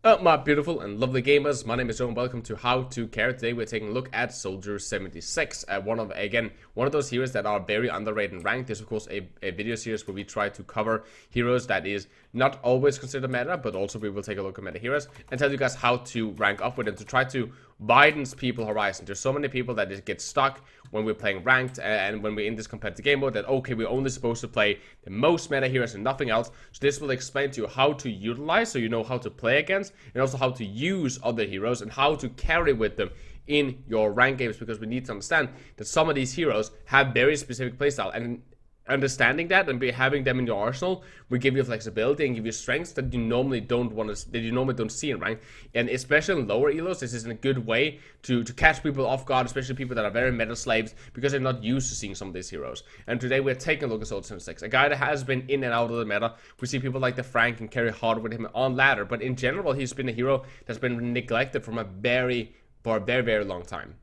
My beautiful and lovely gamers, my name is Jonal and welcome to How to Carry. Today we're taking a look at Soldier 76, one of those heroes that are very underrated and ranked. This is of course a video series where we try to cover heroes that is not always considered meta, but also we will take a look at meta heroes and tell you guys how to rank up with them to try to widen people's horizon. There's so many people that just get stuck when we're playing ranked and when we're in this competitive game mode that, okay, we're only supposed to play the most meta heroes and nothing else. So this will explain to you how to utilize, so you know how to play against, and also how to use other heroes and how to carry with them in your rank games, because we need to understand that some of these heroes have very specific playstyle, and understanding that and having them in your arsenal will give you flexibility and give you strengths that you normally don't see in rank. And especially in lower elos, this is a good way to catch people off guard, especially people that are very meta slaves, because they're not used to seeing some of these heroes. And today we're taking a look at Soldier 76, a guy that has been in and out of the meta. We see people like the Frank and carry hard with him on ladder, but in general he's been a hero that's been neglected for a very long time.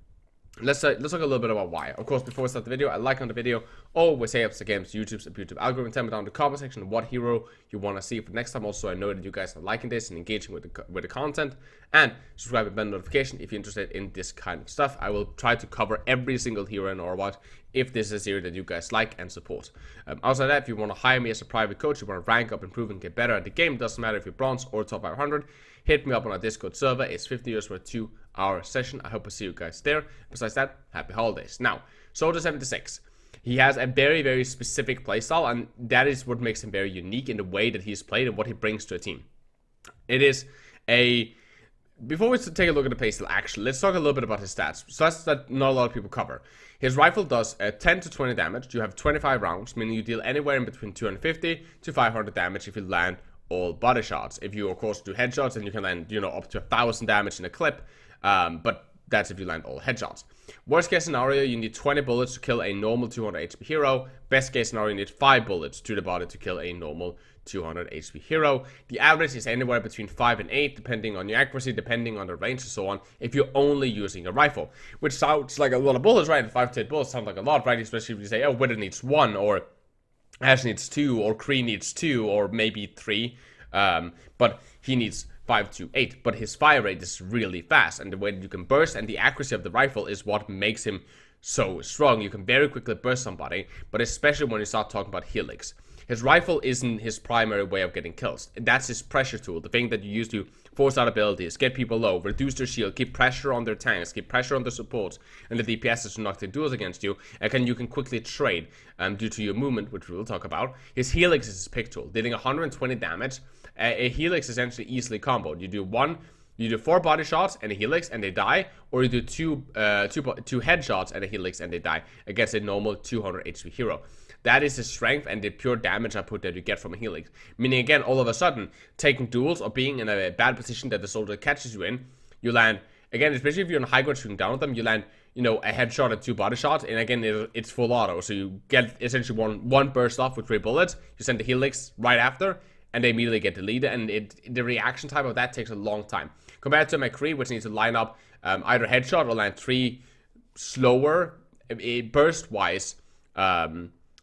Let's talk a little bit about why. Of course, before we start the video, I like on the video, always say up to games, YouTube's algorithm. Tell me down in the comment section what hero you want to see for next time. Also, I know that you guys are liking this and engaging with the content, and subscribe and bell notification if you're interested in this kind of stuff. I will try to cover every single hero in or what if this is a series that you guys like and support. Outside of that, if you want to hire me as a private coach, you want to rank up, improve, and get better at the game, doesn't matter if you're bronze or top 500, hit me up on our Discord server. It's 50 euros for a 2-hour session. I hope to see you guys there. Besides that, happy holidays. Now, Soldier 76. He has a very specific playstyle, and that is what makes him very unique in the way that he's played and what he brings to a team. It is a... Before we take a look at the playstyle, actually, let's talk a little bit about his stats. Stats that not a lot of people cover. His rifle does 10 to 20 damage. You have 25 rounds, meaning you deal anywhere in between 250 to 500 damage if you land all body shots. If you, of course, do headshots, then you can land, up to 1,000 damage in a clip. But that's if you land all headshots. Worst case scenario, you need 20 bullets to kill a normal 200 HP hero. Best case scenario, you need 5 bullets to the body to kill a normal 200 HP hero. The average is anywhere between 5 and 8, depending on your accuracy, depending on the range and so on, if you're only using a rifle. Which sounds like a lot of bullets, right? 5 to 8 bullets sound like a lot, right? Especially if you say, oh, Wither needs 1, or Ash needs 2, or Kree needs 2, or maybe 3. But he needs 5 to 8, but his fire rate is really fast, and the way that you can burst and the accuracy of the rifle is what makes him so strong. You can very quickly burst somebody, but especially when you start talking about helix. His rifle isn't his primary way of getting kills. That's his pressure tool, the thing that you use to force out abilities, get people low, reduce their shield, keep pressure on their tanks, keep pressure on their supports, and the DPSs to knock their duels against you, and you can quickly trade due to your movement, which we will talk about. His helix is his pick tool, dealing 120 damage. A helix is essentially easily comboed. You do 4 body shots and a helix and they die, or you do two headshots and a helix and they die against a normal 200 HP hero. That is the strength and the pure damage output that you get from a helix. Meaning, again, all of a sudden, taking duels or being in a bad position that the soldier catches you in, you land, again, especially if you're on high ground shooting down at them, you land, a headshot and 2 body shots, and again, it's full auto. So you get essentially one burst off with 3 bullets, you send the helix right after, and they immediately get deleted, and the reaction time of that takes a long time. Compared to McCree, which needs to line up either headshot or land 3 slower, burst-wise,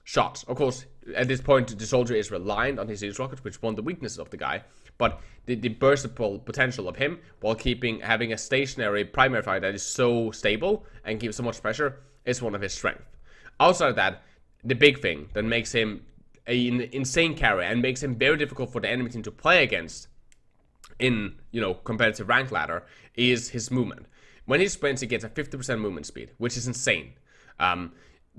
shots. Of course, at this point, the soldier is reliant on his Aegis rockets, which is one of the weaknesses of the guy. But the burstable potential of him, while having a stationary primary fire that is so stable and gives so much pressure, is one of his strengths. Outside of that, the big thing that makes him an insane carry and makes him very difficult for the enemy team to play against in, competitive rank ladder is his movement. When he sprints, he gets a 50% movement speed, which is insane.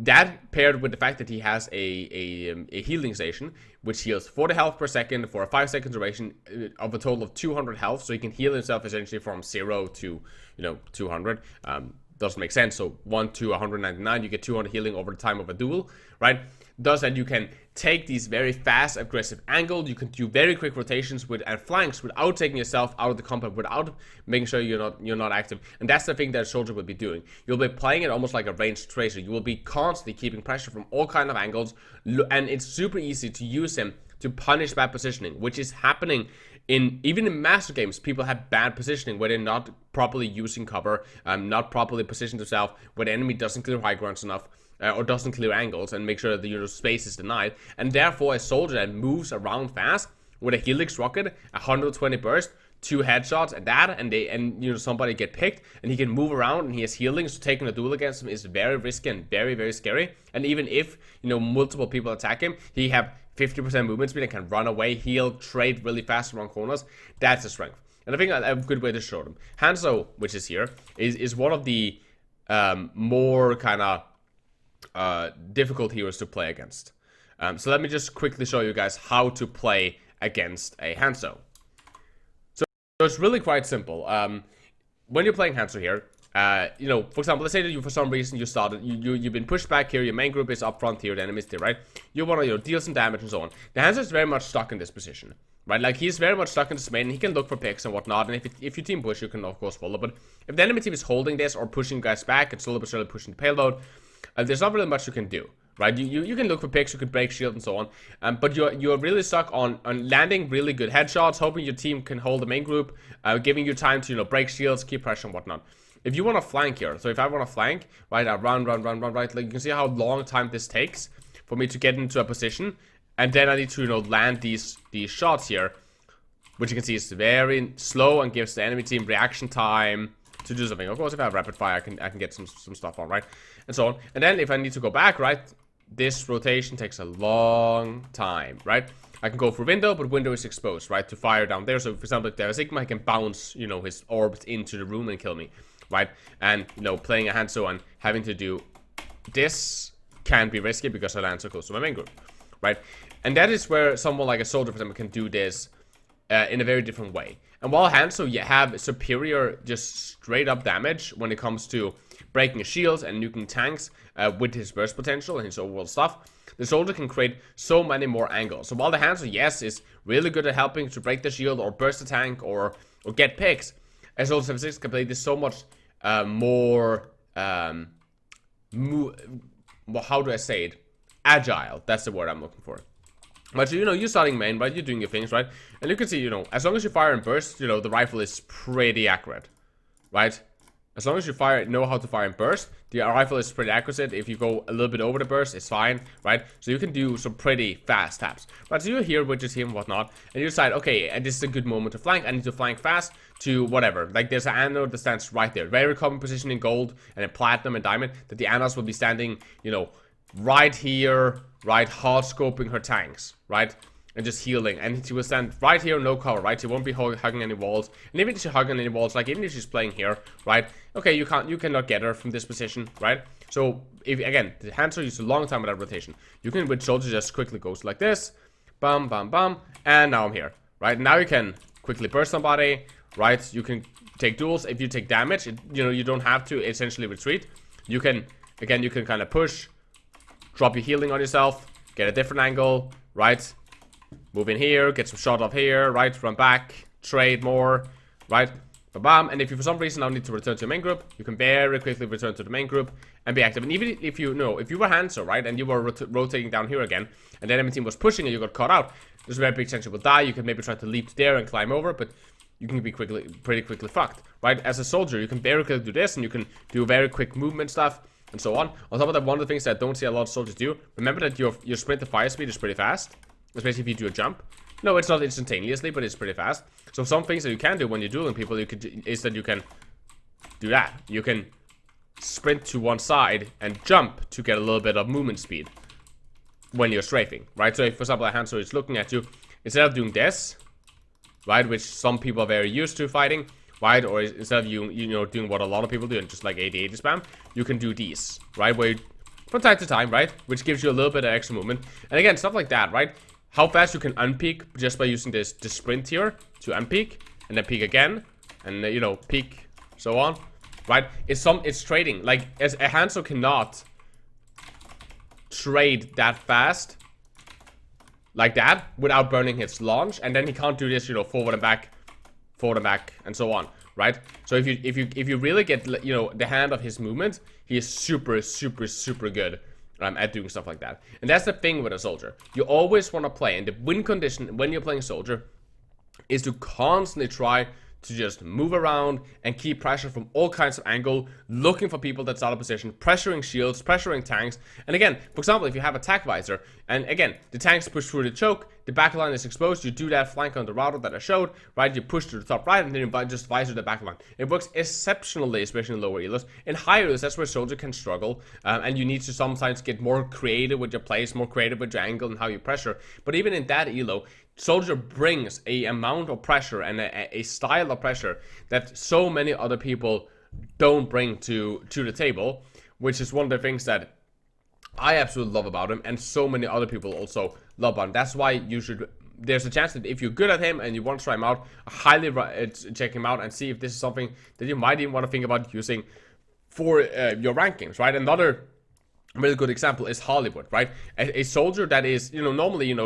That paired with the fact that he has a healing station, which heals 40 health per second for a 5-second duration of a total of 200 health, so he can heal himself essentially from 0 to 200. Doesn't make sense. So 1 to 199, you get 200 healing over the time of a duel, right? Does that you can take these very fast, aggressive angles. You can do very quick rotations and flanks without taking yourself out of the combat, without making sure you're not active. And that's the thing that a soldier will be doing. You'll be playing it almost like a ranged tracer. You will be constantly keeping pressure from all kind of angles, and it's super easy to use him to punish bad positioning, which is happening even in master games. People have bad positioning where they're not properly using cover, not properly positioned themselves, where the enemy doesn't clear high grounds enough, or doesn't clear angles and make sure that the space is denied. And therefore, a soldier that moves around fast with a helix rocket, 120 burst, 2 headshots at that, and you know, somebody get picked, and he can move around, and he has healing, so taking a duel against him is very risky and very, very scary. And even if, you know, multiple people attack him, he have 50% movement speed and can run away, heal, trade really fast around corners. That's a strength. And I think a good way to show them. Hanzo, which is here, is one of the more kind of difficult heroes to play against. So let me just quickly show you guys how to play against a Hanzo. So it's really quite simple. When you're playing Hanzo here, you know, for example, let's say that you, for some reason, you've been pushed back here, your main group is up front here, the enemy's there, right? You want to, you know, deal some damage and so on. The Hanzo is very much stuck in this position, right? Like, he's very much stuck in this main, and he can look for picks and whatnot, and if you team push, you can, of course, follow. But if the enemy team is holding this or pushing guys back and slowly but surely pushing the payload, there's not really much you can do, right? You can look for picks, you can break shield and so on, but you're really stuck on landing really good headshots, hoping your team can hold the main group, giving you time to, you know, break shields, keep pressure and whatnot. If you want to flank here, so if I want to flank, right, I run, right, like, you can see how long time this takes for me to get into a position, and then I need to, you know, land these shots here, which you can see is very slow and gives the enemy team reaction time to do something. Of course, if I have rapid fire, I can get some stuff on, right, and so on. And then if I need to go back, right, this rotation takes a long time, right? I can go for window, but window is exposed, right, to fire down there. So, for example, if there's a Sigma, he can bounce, you know, his orbs into the room and kill me, right? And, you know, playing a Hanzo and having to do this can be risky because I land so close to my main group, right? And that is where someone like a soldier, for example, can do this in a very different way. And while Hanzo, you have superior, just straight up damage when it comes to breaking shields and nuking tanks with his burst potential and his overall stuff, the soldier can create so many more angles. So while the Hanzo, yes, is really good at helping to break the shield or burst the tank or get picks, as Soldier 76 can play this so much more, how do I say it? Agile. That's the word I'm looking for. But, you know, you're starting main, right? You're doing your things, right? And you can see, you know, as long as you fire and burst, you know, the rifle is pretty accurate, right? As long as you know how to fire and burst, the rifle is pretty accurate. If you go a little bit over the burst, it's fine, right? So you can do some pretty fast taps. Right, so you're here with your team and whatnot, and you decide, okay, and this is a good moment to flank. I need to flank fast to whatever. Like, there's an anode that stands right there. Very common position in gold and in platinum and diamond, that the anodes will be standing, you know, right here, right, hard scoping her tanks, right? And just healing, and she will stand right here, no cover, right? She won't be hugging any walls, and even if she's hugging any walls, like even if she's playing here, right? Okay, you cannot get her from this position, right? So if again, the Hanzo used a long time without rotation. You can with soldier just quickly goes like this, bam, bam, bam, and now I'm here, right? Now you can quickly burst somebody, right? You can take duels. If you take damage, you know, you don't have to essentially retreat. You can again, you can kind of push, drop your healing on yourself, get a different angle, right? Move in here, get some shot off here, right? Run back, trade more, right? Ba-bam. And if you for some reason now need to return to your main group, you can very quickly return to the main group and be active. And even if you know, if you were Hanzo, right, and you were rotating down here again, and the enemy team was pushing and you got caught out, there's a very big chance you will die. You can maybe try to leap there and climb over, but you can be pretty quickly fucked, right? As a soldier, you can very quickly do this, and you can do very quick movement stuff, and so on. On top of that, one of the things that I don't see a lot of soldiers do, remember that your sprint to fire speed is pretty fast. Especially if you do a jump. No, it's not instantaneously, but it's pretty fast. So some things that you can do when you're dueling people, is that you can do that. You can sprint to one side and jump to get a little bit of movement speed when you're strafing, right? So if, for example, a Hanzo is looking at you, instead of doing this, right, which some people are very used to fighting, right, or instead of you know, doing what a lot of people do and just like 80 spam, you can do these, right, where you, from time to time, right, which gives you a little bit of extra movement. And again, stuff like that, right? How fast you can unpeak just by using this sprint here to unpeak, and then peak again, and you know, peak, so on, right? It's trading. Like, as a Hanzo cannot trade that fast, like that, without burning his launch, and then he can't do this, you know, forward and back, and so on, right? So if you really get, you know, the hand of his movement, he is super good. At doing stuff like that. And that's the thing with a soldier. You always want to play, and the win condition when you're playing soldier is to constantly try to just move around and keep pressure from all kinds of angle, looking for people that's out of position, pressuring shields, pressuring tanks. And again, for example, if you have attack visor, and again, the tanks push through the choke, the backline is exposed, you do that flank on the router that I showed, right? You push to the top right, and then you just visor the backline. It works exceptionally, especially in lower elos. In higher elos, that's where soldier can struggle, and you need to sometimes get more creative with your plays, more creative with your angle and how you pressure. But even in that elo, soldier brings a amount of pressure and a style of pressure that so many other people don't bring to the table, which is one of the things that I absolutely love about him, and so many other people also love about him. That's why you should, there's a chance that if you're good at him and you want to try him out, I highly check him out and see if this is something that you might even want to think about using for your rankings, right? Another really good example is Hollywood, right? A soldier that is, normally,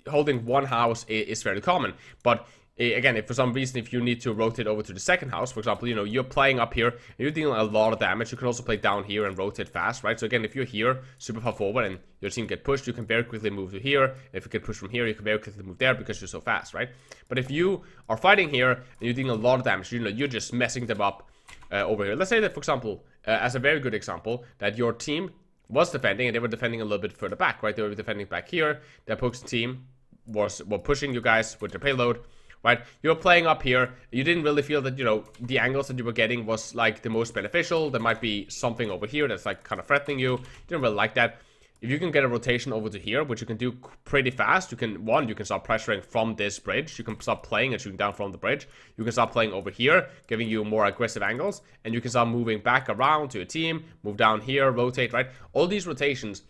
holding one house is fairly common, but again, if for some reason, if you need to rotate over to the second house, for example, you're playing up here and you're dealing a lot of damage, you can also play down here and rotate fast, right? So again, if you're here super far forward and your team get pushed, you can very quickly move to here. If you get pushed from here, you can very quickly move there because you're so fast, right? But if you are fighting here and you're dealing a lot of damage, you're just messing them up over here. Let's say that, for example, as a very good example, that your team was defending and they were defending a little bit further back, right? They were defending back here. The opposing team were pushing you guys with their payload, right? You were playing up here. You didn't really feel that, the angles that you were getting was like the most beneficial. There might be something over here that's like kind of threatening you. You didn't really like that. If you can get a rotation over to here, which you can do pretty fast, you can start pressuring from this bridge. You can start playing and shooting down from the bridge. You can start playing over here, giving you more aggressive angles, and you can start moving back around to your team, move down here, rotate, right? All these rotations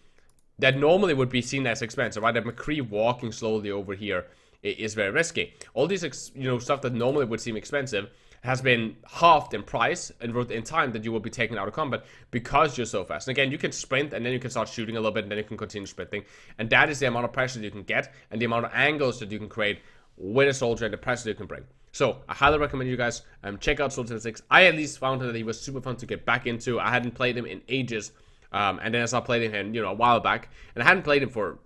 that normally would be seen as expensive, right? That McCree walking slowly over here is very risky. All these, stuff that normally would seem expensive has been halved in price and in time that you will be taken out of combat because you're so fast. And again, you can sprint and then you can start shooting a little bit and then you can continue sprinting. And that is the amount of pressure that you can get and the amount of angles that you can create with a soldier and the pressure that you can bring. So I highly recommend you guys check out Soldier 6. I at least found that he was super fun to get back into. I hadn't played him in ages. And then I started playing him, a while back. And I hadn't played him for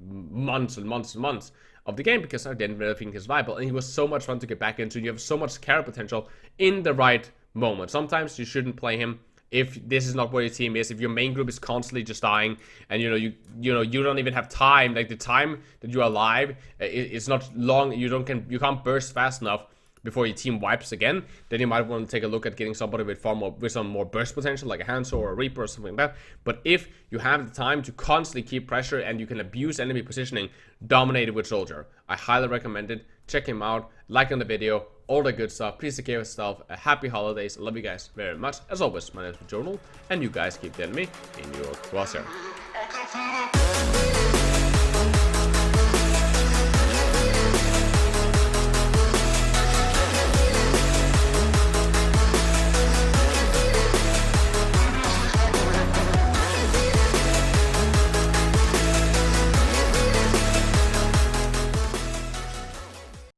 months and months and months of the game because I didn't really think he was viable. And he was so much fun to get back into. You have so much carry potential in the right moment. Sometimes you shouldn't play him if this is not where your team is. If your main group is constantly just dying and, you don't even have time. Like the time that you're alive, it's not long. You can't burst fast enough before your team wipes again, then you might want to take a look at getting somebody with some more burst potential, like a Hanzo or a Reaper or something like that. But if you have the time to constantly keep pressure and you can abuse enemy positioning, dominate it with Soldier. I highly recommend it. Check him out, like on the video, all the good stuff. Please take care of yourself. Happy holidays. I love you guys very much. As always, my name is Jonal, and you guys keep the enemy in your crosshair.